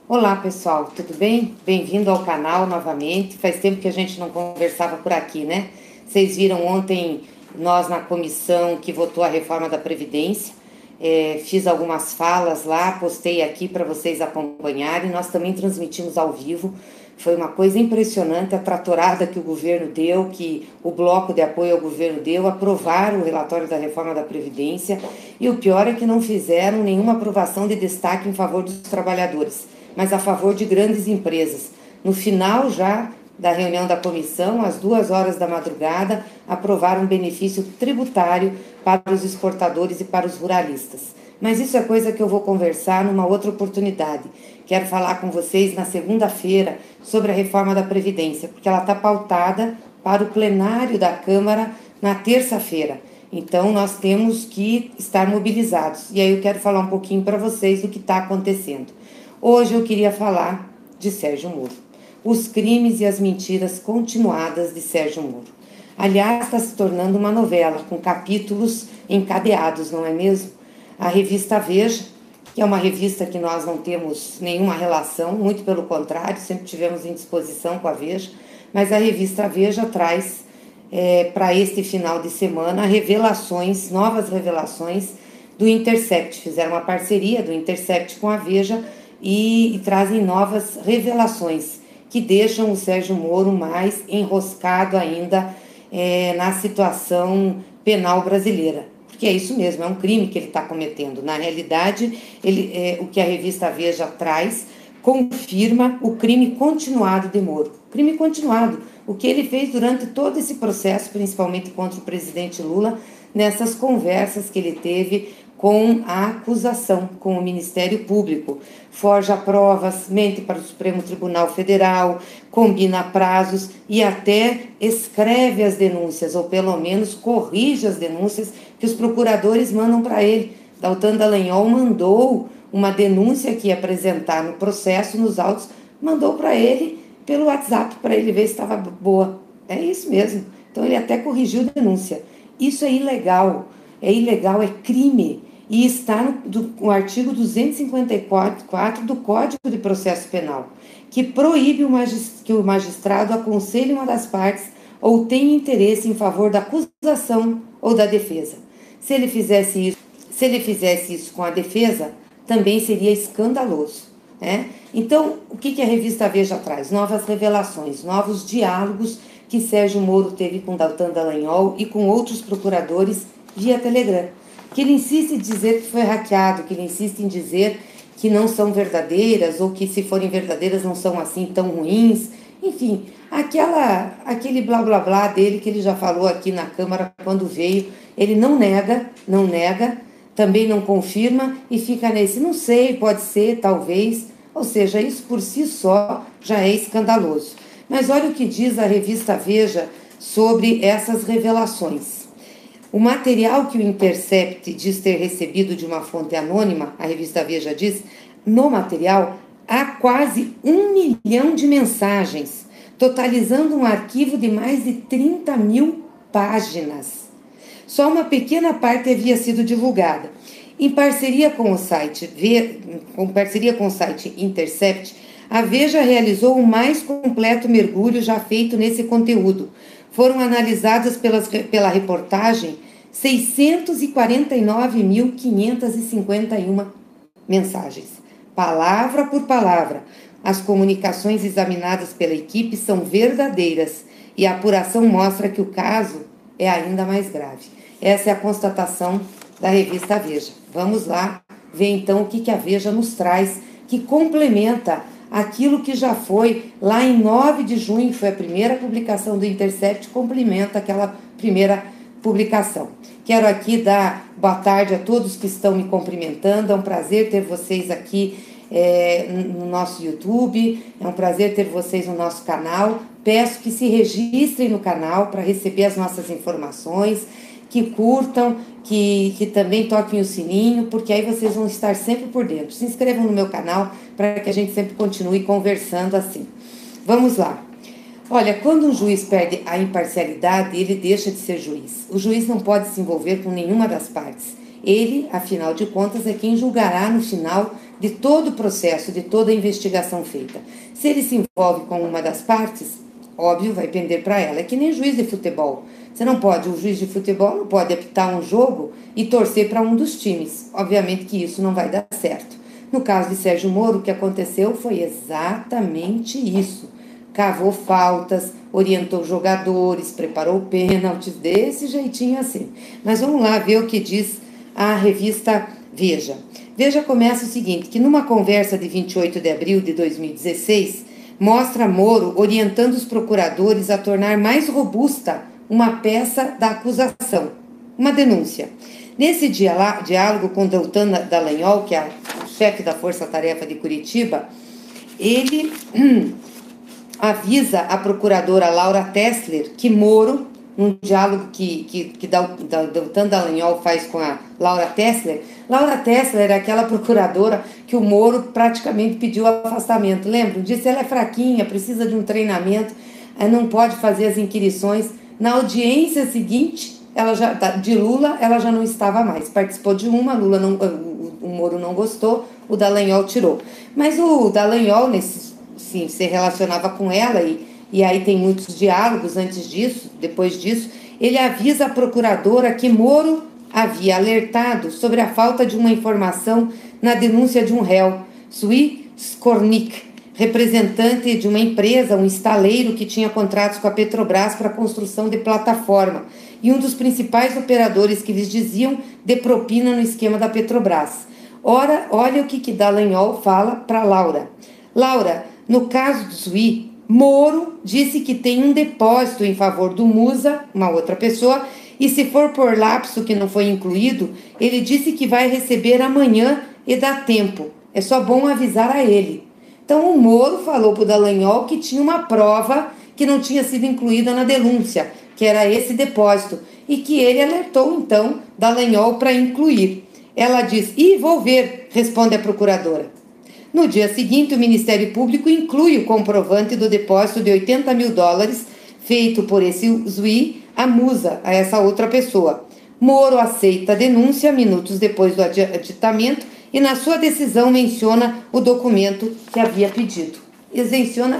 Olá pessoal, tudo bem? Bem-vindo ao canal novamente. Faz tempo que a gente não conversava por aqui, né? Vocês viram ontem nós na comissão que votou a reforma da Previdência. Fiz algumas falas lá, postei aqui para vocês acompanharem. Nós também transmitimos ao vivo. Foi uma coisa impressionante a tratorada que o governo deu, que o bloco de apoio ao governo deu, aprovaram o relatório da reforma da Previdência. E o pior é que não fizeram nenhuma aprovação de destaque em favor dos trabalhadores, mas a favor de grandes empresas. No final já da reunião da comissão, às 2 horas da madrugada, aprovaram um benefício tributário para os exportadores e para os ruralistas. Mas isso é coisa que eu vou conversar numa outra oportunidade. Quero falar com vocês na segunda-feira sobre a reforma da Previdência, porque ela está pautada para o plenário da Câmara na terça-feira. Então, nós temos que estar mobilizados. E aí eu quero falar um pouquinho para vocês do que está acontecendo. Hoje eu queria falar de Sérgio Moro. Os crimes e as mentiras continuadas de Sérgio Moro. Aliás, está se tornando uma novela com capítulos encadeados, não é mesmo? A revista Veja, que é uma revista que nós não temos nenhuma relação, muito pelo contrário, sempre tivemos indisposição com a Veja, mas a revista Veja traz para este final de semana revelações, novas revelações do Intercept. Fizeram uma parceria do Intercept com a Veja e trazem novas revelações que deixam o Sérgio Moro mais enroscado ainda na situação penal brasileira. Porque é isso mesmo, é um crime que ele está cometendo. Na realidade, o que a revista Veja traz confirma o crime continuado de Moro. Crime continuado, o que ele fez durante todo esse processo, principalmente contra o presidente Lula, nessas conversas que ele teve com a acusação, com o Ministério Público. Forja provas, mente para o Supremo Tribunal Federal, combina prazos e até escreve as denúncias, ou pelo menos corrige as denúncias que os procuradores mandam para ele. Daltan Dallagnol mandou uma denúncia que ia apresentar no processo, nos autos, mandou para ele pelo WhatsApp, para ele ver se estava boa. É isso mesmo. Então ele até corrigiu a denúncia. Isso é ilegal, é crime. E está no artigo 254 do Código de Processo Penal, que proíbe que o magistrado aconselhe uma das partes ou tenha interesse em favor da acusação ou da defesa. Se ele fizesse isso com a defesa, também seria escandaloso, né? Então, o que a revista Veja traz? Novas revelações, novos diálogos que Sérgio Moro teve com Daltan Dallagnol e com outros procuradores via Telegram. Que ele insiste em dizer que foi hackeado, que ele insiste em dizer que não são verdadeiras, ou que se forem verdadeiras não são assim tão ruins. Enfim, aquele blá blá blá dele que ele já falou aqui na Câmara quando veio, ele não nega, também não confirma e fica nesse, não sei, pode ser, talvez. Ou seja, isso por si só já é escandaloso. Mas olha o que diz a revista Veja sobre essas revelações. O material que o Intercept diz ter recebido de uma fonte anônima, a revista Veja diz, no material há quase 1 milhão de mensagens, totalizando um arquivo de mais de 30 mil páginas. Só uma pequena parte havia sido divulgada. Em parceria com o site Intercept, a Veja realizou o mais completo mergulho já feito nesse conteúdo. Foram analisadas pela reportagem 649.551 mensagens. Palavra por palavra, as comunicações examinadas pela equipe são verdadeiras e a apuração mostra que o caso é ainda mais grave. Essa é a constatação da revista Veja. Vamos lá ver então o que a Veja nos traz, que complementa aquilo que já foi lá em 9 de junho, que foi a primeira publicação do Intercept, complementa aquela primeira publicação. Quero aqui dar boa tarde a todos que estão me cumprimentando, é um prazer ter vocês aqui no nosso YouTube, é um prazer ter vocês no nosso canal. Peço que se registrem no canal para receber as nossas informações, que curtam, que também toquem o sininho, porque aí vocês vão estar sempre por dentro. Se inscrevam no meu canal para que a gente sempre continue conversando assim. Vamos lá. Olha, quando um juiz perde a imparcialidade, ele deixa de ser juiz. O juiz não pode se envolver com nenhuma das partes. Ele, afinal de contas, é quem julgará no final de todo o processo, de toda a investigação feita. Se ele se envolve com uma das partes, óbvio, vai pender para ela. É que nem juiz de futebol. Você não pode, o juiz de futebol não pode apitar um jogo e torcer para um dos times. Obviamente que isso não vai dar certo. No caso de Sérgio Moro, o que aconteceu foi exatamente isso. Cavou faltas, orientou jogadores, preparou pênaltis, desse jeitinho assim. Mas vamos lá ver o que diz a revista Veja. Veja começa o seguinte, que numa conversa de 28 de abril de 2016, mostra Moro orientando os procuradores a tornar mais robusta uma peça da acusação, uma denúncia. Nesse diálogo com Deltan Dallagnol, que é o chefe da Força Tarefa de Curitiba, ele avisa a procuradora Laura Tessler que Moro, num diálogo que Deltan Dallagnol faz com a Laura Tessler é aquela procuradora que o Moro praticamente pediu afastamento. Lembram? Disse ela é fraquinha, precisa de um treinamento, não pode fazer as inquirições. Na audiência seguinte, de Lula, ela já não estava mais. Participou de uma, o Moro não gostou, o Dallagnol tirou. Mas o Dallagnol, sim, se relacionava com ela e aí tem muitos diálogos antes disso, depois disso, ele avisa a procuradora que Moro havia alertado sobre a falta de uma informação na denúncia de um réu, Sui Skornik, representante de uma empresa, um estaleiro que tinha contratos com a Petrobras para a construção de plataforma e um dos principais operadores que lhes diziam de propina no esquema da Petrobras. Ora, olha o que Dallagnol fala para Laura. Laura, no caso do Sui, Moro disse que tem um depósito em favor do Musa, uma outra pessoa, e se for por lapso que não foi incluído, ele disse que vai receber amanhã e dá tempo. É só bom avisar a ele. Então o Moro falou para o Dallagnol que tinha uma prova que não tinha sido incluída na denúncia, que era esse depósito, e que ele alertou então Dallagnol para incluir. Ela diz, vou ver, responde a procuradora. No dia seguinte, o Ministério Público inclui o comprovante do depósito de $80 mil feito por esse Zui a Musa, a essa outra pessoa. Moro aceita a denúncia minutos depois do aditamento e na sua decisão menciona o documento que havia pedido.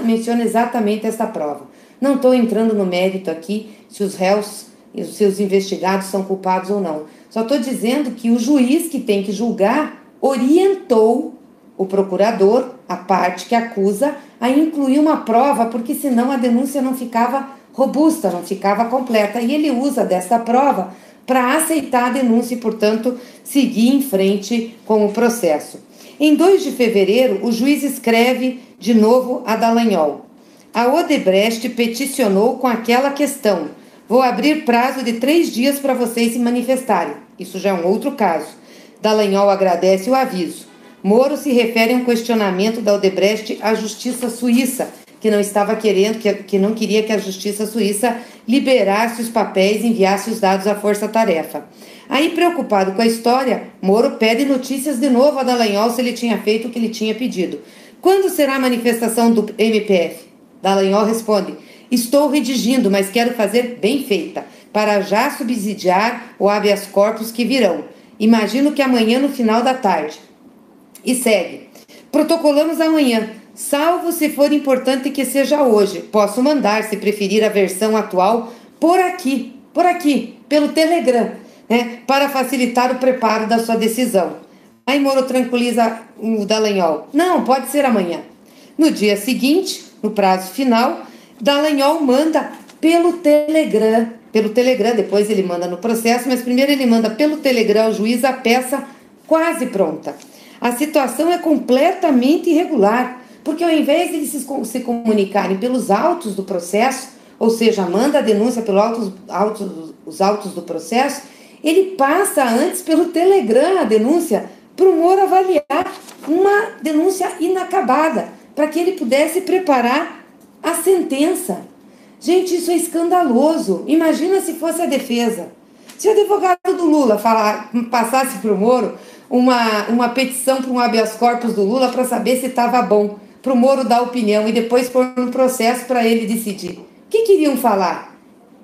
Menciona exatamente essa prova. Não estou entrando no mérito aqui se os réus e os seus investigados são culpados ou não. Só estou dizendo que o juiz que tem que julgar orientou o procurador, a parte que acusa, a incluir uma prova, porque senão a denúncia não ficava robusta, não ficava completa. E ele usa dessa prova para aceitar a denúncia e, portanto, seguir em frente com o processo. Em 2 de fevereiro, o juiz escreve de novo a Dallagnol. A Odebrecht peticionou com aquela questão. Vou abrir prazo de 3 dias para vocês se manifestarem. Isso já é um outro caso. Dallagnol agradece o aviso. Moro se refere a um questionamento da Odebrecht à justiça suíça, que não estava querendo, que não queria que a justiça suíça liberasse os papéis e enviasse os dados à força-tarefa. Aí, preocupado com a história, Moro pede notícias de novo a Dallagnol se ele tinha feito o que ele tinha pedido. Quando será a manifestação do MPF? Dallagnol responde, estou redigindo, mas quero fazer bem feita, para já subsidiar o habeas corpus que virão. Imagino que amanhã no final da tarde. E segue. Protocolamos amanhã, salvo se for importante que seja hoje. Posso mandar, se preferir a versão atual, por aqui, pelo Telegram, né, para facilitar o preparo da sua decisão. Aí Moro tranquiliza o Dallagnol. Não, pode ser amanhã. No dia seguinte, no prazo final, Dallagnol manda pelo Telegram, depois ele manda no processo, mas primeiro ele manda pelo Telegram ao juiz a peça quase pronta. A situação é completamente irregular, porque ao invés de eles se comunicarem pelos autos do processo, ou seja, manda a denúncia pelos autos do processo, ele passa antes pelo Telegram a denúncia para o Moro avaliar uma denúncia inacabada, para que ele pudesse preparar a sentença. Gente, isso é escandaloso. Imagina se fosse a defesa. Se o advogado do Lula passasse para o Moro uma petição para um habeas corpus do Lula para saber se estava bom, para o Moro dar opinião e depois pôr um processo para ele decidir. O que queriam falar?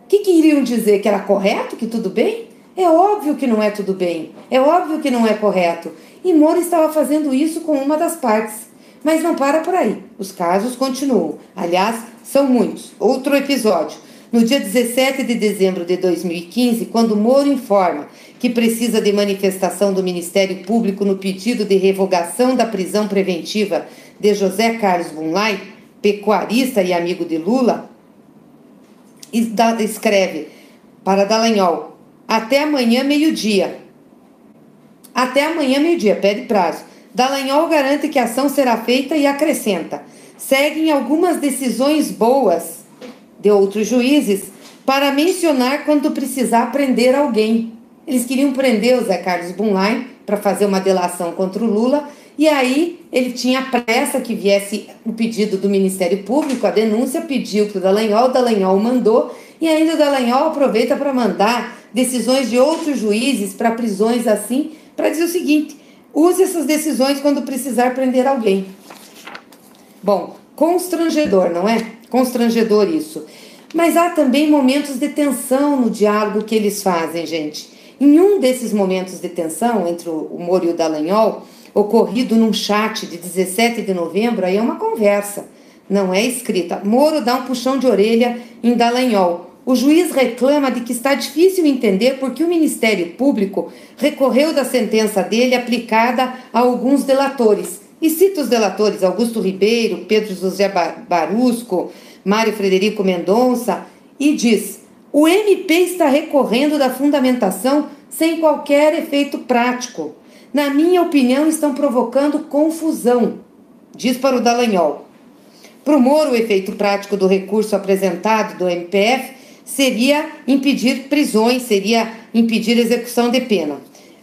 O que queriam dizer? Que era correto? Que tudo bem? É óbvio que não é tudo bem. É óbvio que não é correto. e Moro estava fazendo isso com uma das partes. Mas não para por aí, os casos continuam. Aliás, são muitos. Outro episódio. No dia 17 de dezembro de 2015, quando Moro informa que precisa de manifestação do Ministério Público no pedido de revogação da prisão preventiva de José Carlos Bunlai, pecuarista e amigo de Lula, escreve para Dallagnol: até amanhã, meio-dia. Até amanhã, meio-dia, pede prazo. Dallagnol garante que a ação será feita e acrescenta: seguem algumas decisões boas de outros juízes para mencionar quando precisar prender alguém. Eles queriam prender o Zé Carlos Bunlai para fazer uma delação contra o Lula, e aí ele tinha pressa que viesse o pedido do Ministério Público, a denúncia, pediu para o Dallagnol mandou, e ainda o Dallagnol aproveita para mandar decisões de outros juízes para prisões assim, para dizer o seguinte: use essas decisões quando precisar prender alguém. Bom, constrangedor, não é? Constrangedor isso. Mas há também momentos de tensão no diálogo que eles fazem, gente. Em um desses momentos de tensão entre o Moro e o Dallagnol, ocorrido num chat de 17 de novembro, aí é uma conversa, não é escrita. Moro dá um puxão de orelha em Dallagnol. O juiz reclama de que está difícil entender porque o Ministério Público recorreu da sentença dele aplicada a alguns delatores. E cita os delatores Augusto Ribeiro, Pedro José Barusco, Mário Frederico Mendonça, e diz: o MP está recorrendo da fundamentação sem qualquer efeito prático. Na minha opinião, estão provocando confusão, diz para o Dallagnol. Para o Moro, o efeito prático do recurso apresentado do MPF seria impedir prisões, seria impedir execução de pena.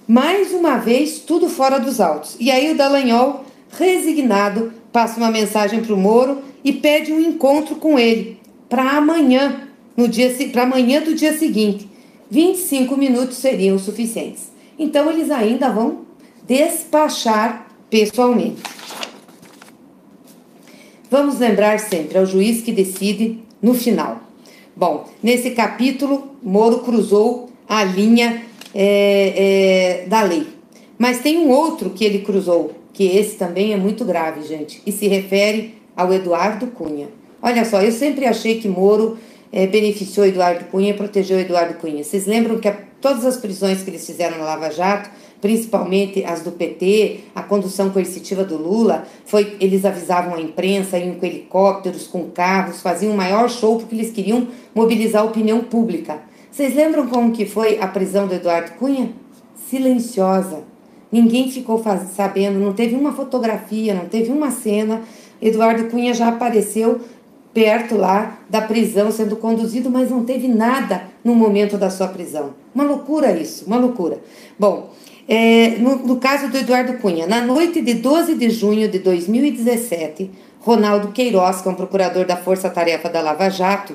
Mais uma vez, tudo fora dos autos. E aí o Dallagnol, resignado, passa uma mensagem para o Moro e pede um encontro com ele para amanhã, para amanhã do dia seguinte. 25 minutos seriam suficientes. Então eles ainda vão despachar pessoalmente. Vamos lembrar sempre, é o juiz que decide no final. Bom, nesse capítulo, Moro cruzou a linha da lei. Mas tem um outro que ele cruzou, que esse também é muito grave, gente, e se refere ao Eduardo Cunha. Olha só, eu sempre achei que Moro beneficiou Eduardo Cunha e protegeu Eduardo Cunha. Vocês lembram que todas as prisões que eles fizeram na Lava Jato, principalmente as do PT, a condução coercitiva do Lula, eles avisavam a imprensa, iam com helicópteros, com carros, faziam um maior show porque eles queriam mobilizar a opinião pública. Vocês lembram como que foi a prisão do Eduardo Cunha? Silenciosa. Ninguém ficou sabendo, não teve uma fotografia, não teve uma cena. Eduardo Cunha já apareceu perto lá da prisão, sendo conduzido, mas não teve nada no momento da sua prisão. Uma loucura isso, uma loucura. Bom, no caso do Eduardo Cunha, na noite de 12 de junho de 2017, Ronaldo Queiroz, que é um procurador da Força Tarefa da Lava Jato,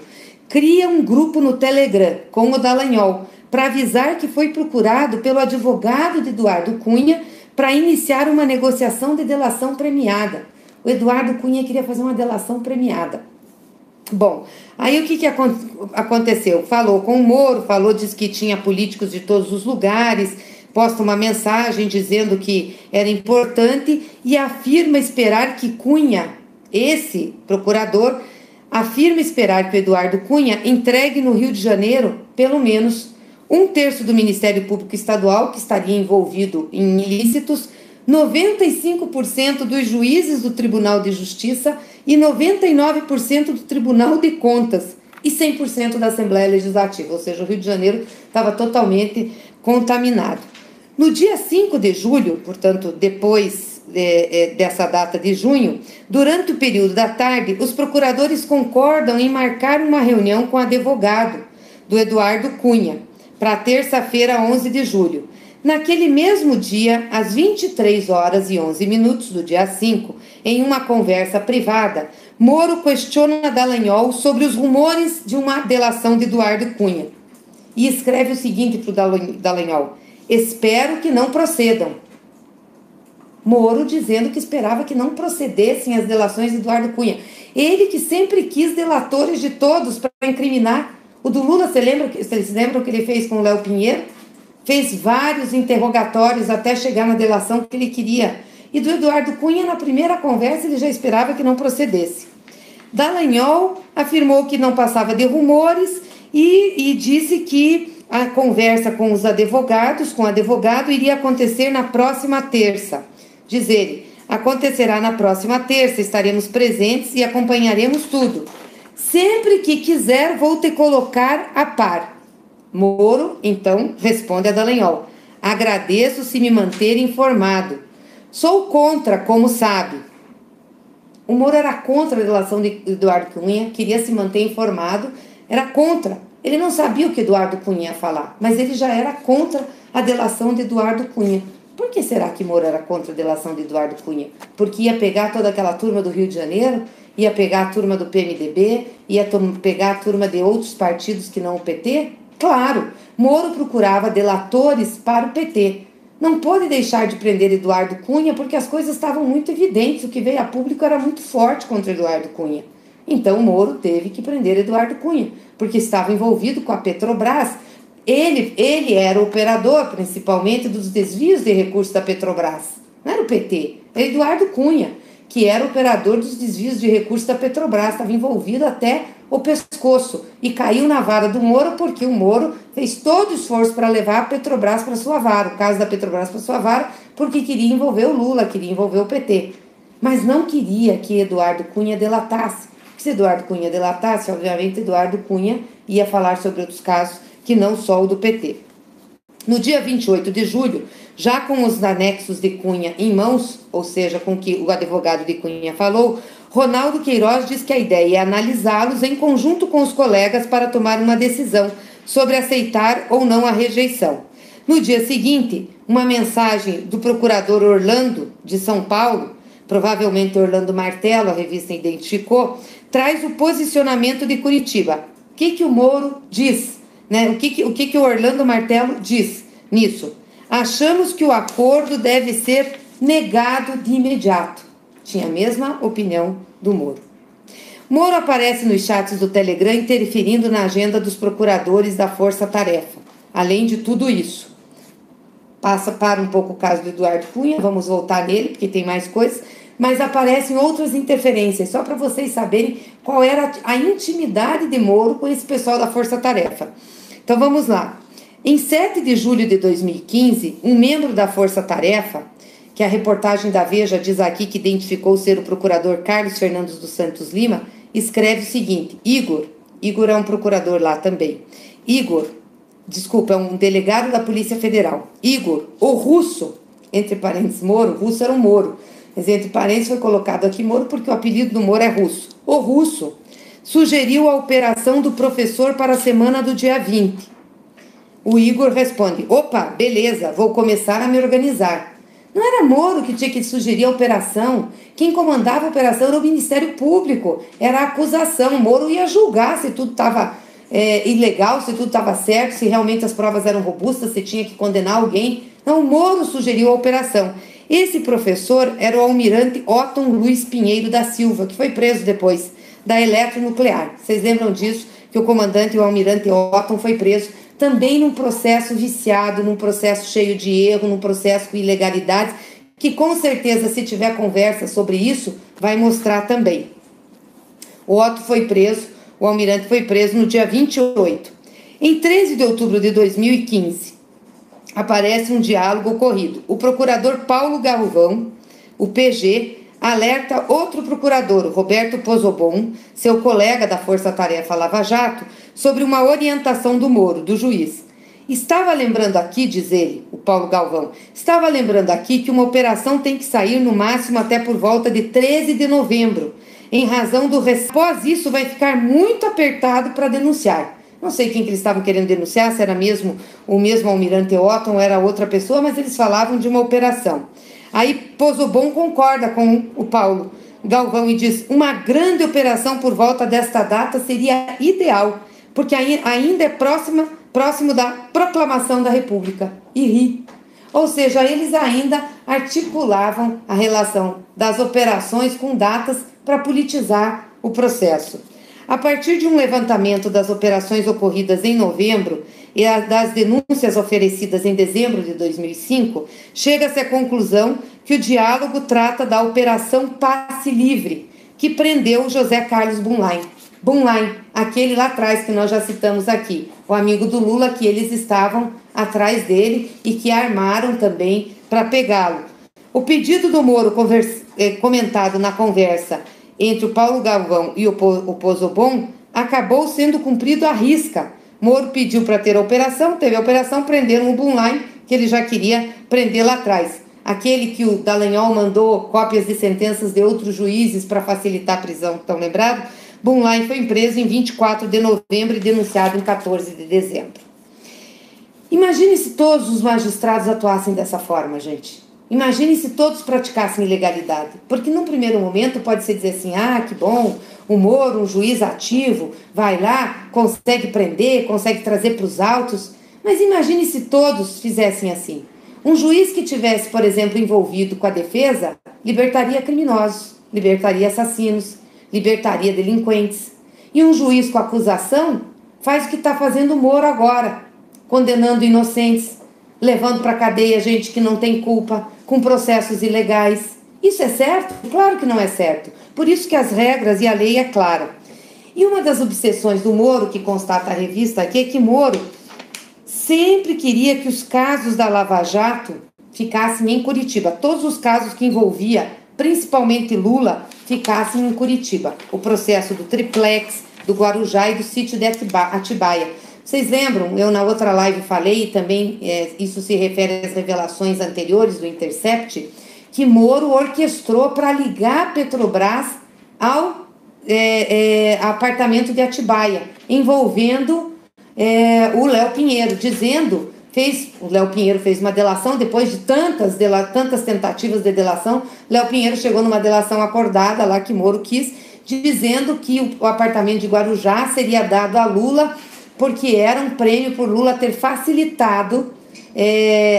cria um grupo no Telegram com o Dallagnol para avisar que foi procurado pelo advogado de Eduardo Cunha para iniciar uma negociação de delação premiada. O Eduardo Cunha queria fazer uma delação premiada. Bom, aí o que aconteceu? Falou com o Moro, disse que tinha políticos de todos os lugares, posta uma mensagem dizendo que era importante e afirma esperar que Cunha, esse procurador, afirma esperar que o Eduardo Cunha entregue no Rio de Janeiro pelo menos 1/3 do Ministério Público Estadual, que estaria envolvido em ilícitos, 95% dos juízes do Tribunal de Justiça e 99% do Tribunal de Contas e 100% da Assembleia Legislativa, ou seja, o Rio de Janeiro estava totalmente contaminado. No dia 5 de julho, portanto, depois dessa data de junho, durante o período da tarde, os procuradores concordam em marcar uma reunião com o advogado do Eduardo Cunha, para terça-feira, 11 de julho. Naquele mesmo dia, às 23h11 do dia 5, em uma conversa privada, Moro questiona Dallagnol sobre os rumores de uma delação de Eduardo Cunha e escreve o seguinte para o Dallagnol: espero que não procedam. Moro dizendo que esperava que não procedessem as delações de Eduardo Cunha. Ele que sempre quis delatores de todos para incriminar. O do Lula, vocês lembram o que ele fez com o Léo Pinheiro? fez vários interrogatórios até chegar na delação que ele queria. E do Eduardo Cunha, na primeira conversa, ele já esperava que não procedesse. Dallagnol afirmou que não passava de rumores e disse que a conversa com os advogados, com o advogado, iria acontecer na próxima terça. Diz ele, acontecerá na próxima terça, estaremos presentes e acompanharemos tudo. Sempre que quiser, vou te colocar a par. Moro, então, responde a Dallagnol. Agradeço se me manter informado. Sou contra, como sabe. O Moro era contra a delação de Eduardo Cunha, queria se manter informado, era contra. Ele não sabia o que Eduardo Cunha ia falar, mas ele já era contra a delação de Eduardo Cunha. Por que será que Moro era contra a delação de Eduardo Cunha? Porque ia pegar toda aquela turma do Rio de Janeiro, ia pegar a turma do PMDB, ia pegar a turma de outros partidos que não o PT? Claro, Moro procurava delatores para o PT. Não pôde deixar de prender Eduardo Cunha porque as coisas estavam muito evidentes, o que veio a público era muito forte contra Eduardo Cunha. Então Moro teve que prender Eduardo Cunha, porque estava envolvido com a Petrobras. Ele era o operador, principalmente, dos desvios de recursos da Petrobras. Não era o PT, era Eduardo Cunha, que era o operador dos desvios de recursos da Petrobras, estava envolvido até o pescoço e caiu na vara do Moro porque o Moro fez todo o esforço para levar a Petrobras para sua vara, o caso da Petrobras para sua vara, porque queria envolver o Lula, queria envolver o PT. Mas não queria que Eduardo Cunha delatasse. Porque se Eduardo Cunha delatasse, obviamente Eduardo Cunha ia falar sobre outros casos que não só o do PT. No dia 28 de julho, já com os anexos de Cunha em mãos, ou seja, com o que o advogado de Cunha falou, Ronaldo Queiroz diz que a ideia é analisá-los em conjunto com os colegas para tomar uma decisão sobre aceitar ou não a rejeição. No dia seguinte, uma mensagem do procurador Orlando, de São Paulo, provavelmente Orlando Martello, a revista identificou, traz o posicionamento de Curitiba. O que o Moro diz? Né? O que o Orlando Martello diz nisso? Achamos que o acordo deve ser negado de imediato. Tinha a mesma opinião do Moro. Moro aparece nos chats do Telegram interferindo na agenda dos procuradores da Força Tarefa. Além de tudo isso, para um pouco o caso do Eduardo Cunha, vamos voltar nele, porque tem mais coisas, mas aparecem outras interferências, só para vocês saberem qual era a intimidade de Moro com esse pessoal da Força Tarefa. Então vamos lá. Em 7 de julho de 2015, um membro da Força Tarefa, que a reportagem da Veja diz aqui que identificou ser o procurador Carlos Fernandes dos Santos Lima, escreve o seguinte: Igor é um procurador lá também, é um delegado da Polícia Federal. Igor, o russo, entre parênteses Moro, russo era um Moro, mas entre parênteses foi colocado aqui Moro porque o apelido do Moro é russo. O russo sugeriu a operação do professor para a semana do dia 20. O Igor responde: opa, beleza, vou começar a me organizar. Não era Moro que tinha que sugerir a operação. Quem comandava a operação era o Ministério Público, era a acusação. Moro ia julgar se tudo estava ilegal, se tudo estava certo, se realmente as provas eram robustas, se tinha que condenar alguém. Não, Moro sugeriu a operação. Esse professor era o almirante Otton Luiz Pinheiro da Silva, que foi preso depois da Eletronuclear. Vocês lembram disso? Que o comandante, o almirante Otton, foi preso também num processo viciado, num processo cheio de erro, num processo com ilegalidades, que com certeza, se tiver conversa sobre isso, vai mostrar também. O Otto foi preso, o almirante foi preso no dia 28. Em 13 de outubro de 2015, aparece um diálogo ocorrido. O procurador Paulo Galvão, o PG, alerta outro procurador, Roberto Pozobon, seu colega da Força Tarefa Lava Jato, sobre uma orientação do Moro, do juiz. Estava lembrando aqui, diz ele, o Paulo Galvão, estava lembrando aqui que uma operação tem que sair no máximo até por volta de 13 de novembro, em razão do... Após isso vai ficar muito apertado para denunciar. Não sei quem que eles estavam querendo denunciar, se era mesmo o mesmo almirante Otton ou era outra pessoa, mas eles falavam de uma operação. Aí Pozobon concorda com o Paulo Galvão e diz: uma grande operação por volta desta data seria ideal, porque ainda é próximo da proclamação da República. E ri. Ou seja, eles ainda articulavam a relação das operações com datas para politizar o processo. A partir de um levantamento das operações ocorridas em novembro, e das denúncias oferecidas em dezembro de 2005, chega-se à conclusão que o diálogo trata da Operação Passe Livre, que prendeu José Carlos Bunlain. Bunlain, aquele lá atrás que nós já citamos aqui, o amigo do Lula, que eles estavam atrás dele e que armaram também para pegá-lo. O pedido do Moro, comentado na conversa entre o Paulo Galvão e o Pozzobon, acabou sendo cumprido à risca. Moro pediu para ter a operação, teve a operação, prenderam o Bunlain, que ele já queria prender lá atrás. Aquele que o Dallagnol mandou cópias de sentenças de outros juízes para facilitar a prisão, estão lembrados? Bunlain foi preso em 24 de novembro e denunciado em 14 de dezembro. Imagine se todos os magistrados atuassem dessa forma, gente. Imagine se todos praticassem ilegalidade. Porque num primeiro momento pode-se dizer assim, que bom, o Moro, um juiz ativo, vai lá, consegue prender, consegue trazer para os autos. Mas imagine se todos fizessem assim. Um juiz que tivesse, por exemplo, envolvido com a defesa, libertaria criminosos, libertaria assassinos, libertaria delinquentes. E um juiz com acusação faz o que está fazendo o Moro agora, condenando inocentes, levando para a cadeia gente que não tem culpa, com processos ilegais. Isso é certo? Claro que não é certo. Por isso que as regras e a lei é clara. E uma das obsessões do Moro, que constata a revista aqui, é que Moro sempre queria que os casos da Lava Jato ficassem em Curitiba. Todos os casos que envolvia, principalmente Lula, ficassem em Curitiba. O processo do triplex, do Guarujá e do sítio de Atibaia. Vocês lembram? Eu na outra live falei, e também isso se refere às revelações anteriores do Intercept, que Moro orquestrou para ligar a Petrobras ao apartamento de Atibaia, envolvendo o Léo Pinheiro, o Léo Pinheiro fez uma delação, depois de tantas tentativas de delação, Léo Pinheiro chegou numa delação acordada lá que Moro quis, dizendo que o apartamento de Guarujá seria dado a Lula porque era um prêmio por Lula ter facilitado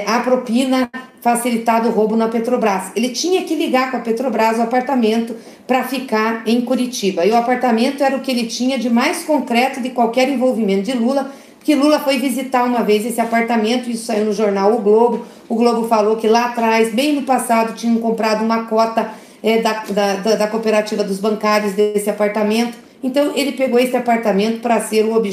a propina, facilitado o roubo na Petrobras. Ele tinha que ligar com a Petrobras o apartamento para ficar em Curitiba. E o apartamento era o que ele tinha de mais concreto de qualquer envolvimento de Lula, porque Lula foi visitar uma vez esse apartamento, isso saiu no jornal O Globo. O Globo falou que lá atrás, bem no passado, tinham comprado uma cota da cooperativa dos bancários desse apartamento. Então, ele pegou esse apartamento para ser o objeto